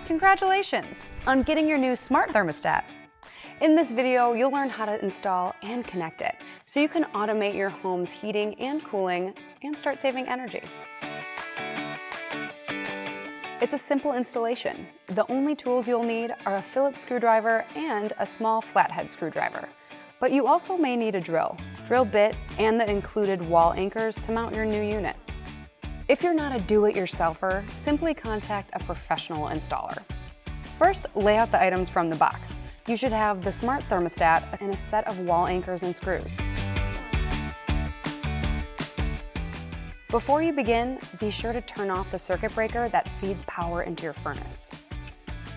Congratulations on getting your new smart thermostat. In this video, you'll learn how to install and connect it so you can automate your home's heating and cooling and start saving energy. It's a simple installation. The only tools you'll need are a Phillips screwdriver and a small flathead screwdriver. But you also may need a drill bit, and the included wall anchors to mount your new unit. If you're not a do-it-yourselfer, simply contact a professional installer. First, lay out the items from the box. You should have the smart thermostat and a set of wall anchors and screws. Before you begin, be sure to turn off the circuit breaker that feeds power into your furnace.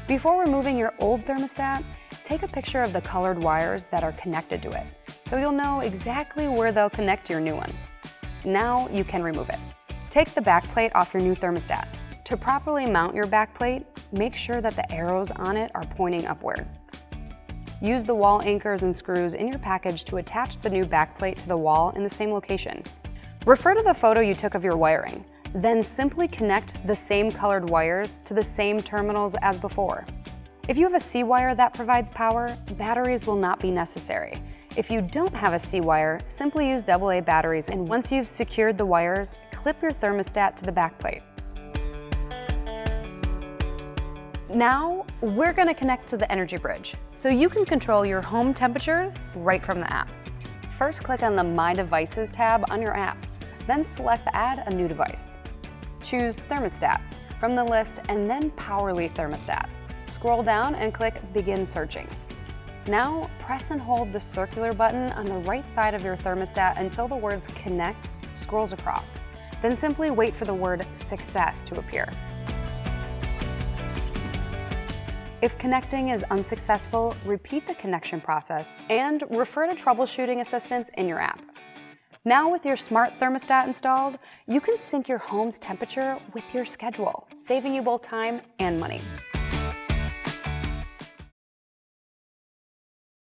Before removing your old thermostat, take a picture of the colored wires that are connected to it, so you'll know exactly where they'll connect to your new one. Now you can remove it. Take the backplate off your new thermostat. To properly mount your backplate, make sure that the arrows on it are pointing upward. Use the wall anchors and screws in your package to attach the new backplate to the wall in the same location. Refer to the photo you took of your wiring, then simply connect the same colored wires to the same terminals as before. If you have a C-wire that provides power, batteries will not be necessary. If you don't have a C-wire, simply use AA batteries, and once you've secured the wires, clip your thermostat to the backplate. Now, we're going to connect to the Energy Bridge, so you can control your home temperature right from the app. First, click on the My Devices tab on your app, then select Add a New Device. Choose Thermostats from the list and then Powerley Thermostat. Scroll down and click Begin Searching. Now, press and hold the circular button on the right side of your thermostat until the words Connect scrolls across. Then simply wait for the word Success to appear. If connecting is unsuccessful, repeat the connection process and refer to troubleshooting assistance in your app. Now with your smart thermostat installed, you can sync your home's temperature with your schedule, saving you both time and money.